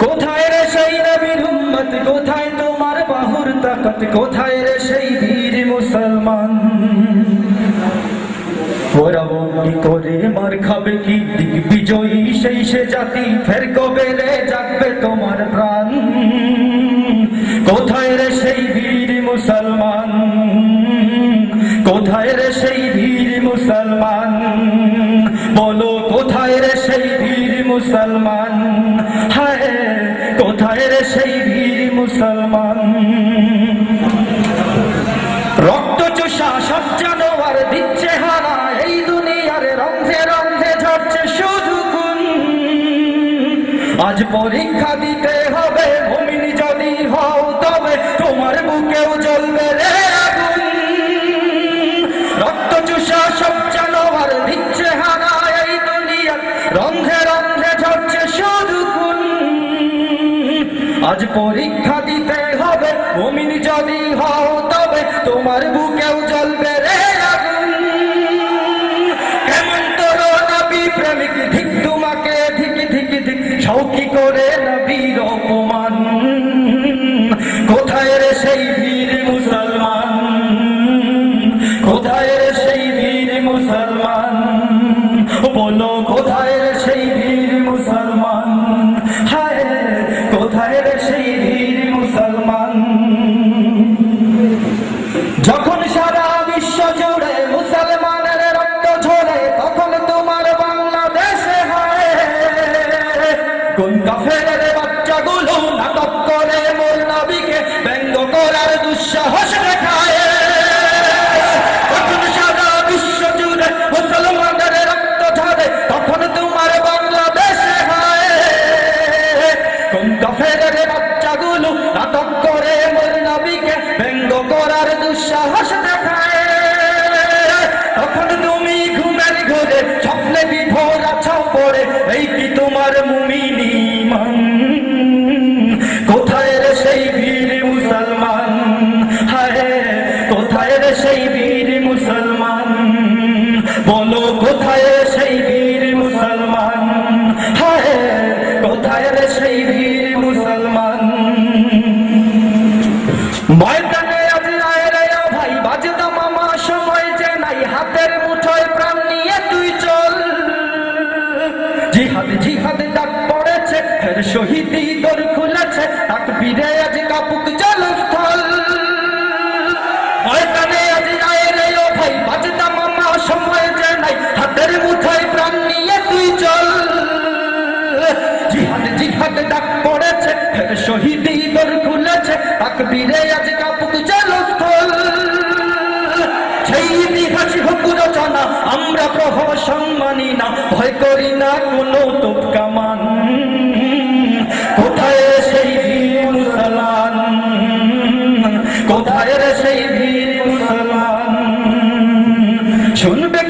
কোথায় রে সেই নবীর উম্মত, কোথায় তোমার বাহুর তাকত, কোথায় রে সেই বীর মুসলমান? ওরা বন্দি করে মার খাবে কি দিগ্বিজয়ী সেই সে জাতি, ফের কবে রে জাগবে তোমার প্রাণ? কোথায় রে সেই বীর মুসলমান, কোথায় রে সেই বীর মুসলমান? বলো কোথায় রে সেই বীর মুসলমান? হায় কোথায় রে সেই বীর মুসলমান? রক্ত চোষা সব জানোয়ার দিচ্ছে হানা, এই দুনিয়ার রন্ধে রন্ধে ঝরছে শুধু খুন। আজ পরীক্ষা দিতে হবে, মুমিন যদি হও তবে তোমার বুকেও জ্বলবে রে আগুন। রক্ত চোষা সব জানোয়ার দিচ্ছে হানা, এই দুনিয়ার রন্ধে রন্ধে ঝরছে শুধু খুন। আজ পরীক্ষা দিতে হবে, মুমিন যদি হও তবে তোমার বুকেও জ্বলবে রে আগুন। কেমন তোর নবী প্রেমিক, ধিক তোমাকে ধিক ধিক ধিক, শৌকি করে নবীর অপমান। কোথায় রে সেই বীর মুসলমান, কোথায় রে সেই বীর মুসলমান? বলো কোথায় রে সেই বীর মুসলমান? হায় কোথায় রে সেই বীর মুসলমান? যখন সারা বিশ্ব জুড়ে মুসলমানের রক্ত ঝরে, তখন তোমার বাংলাদেশে হয় কোন কাফেরের বাচ্চাগুলো নাটক করে মোর নবীকে ব্যঙ্গ করার দুঃসাহস দেখায়। যখন সারা বিশ্ব জুড়ে মুসলমানের রক্ত ঝরে, তখন তোমার বাংলাদেশে হয় কোন কাফেরের বাচ্চাগুলো নাটক করে মোর নবীকে ব্যঙ্গ করার দুঃসাহস দেখায়। তখন তুমি ঘুমের ঘরে স্বপ্নে বিভোর আছো পড়ে, এই কি তোমার মুমিন ঈমান? কোথায় রে সেই বীর মুসলমান? হায় কোথায় রে সেই বীর মুসলমান? বলো কোথায় রে সেই বীর মুসলমান? হায় কোথায় রে সেই বীর মুসলমান? ময়দানে আজ আয় রে ভাই, বাজদা মামা সময় যে নাই, হাতের মুঠোয় প্রাণ নিয়ে তুই চল। জিহাদ জিহাদ ডাক পড়েছে, ফের শহীদি দর খুলেছে, তাকবীরে আজ কাপুক জলস্থল। ময়দানে আজ আয় রে ভাই, বাজদা মামা সময় যে নাই, হাতের মুঠোয় প্রাণ নিয়ে তুই চল। জিহাদ জিহাদ ডাক পড়েছে, ফের শহীদি দর খুলেছে, তাকবীরে আজ কাপুক জলস্থল। সেই ইতিহাস হোক রচনা, আমরা প্রহসন মানি না, ভয় করি না কোনো তোপ কামান। কোথায় সেই বীর মুসলমান, কোথায় সেই বীর মুসলমান? শুনবে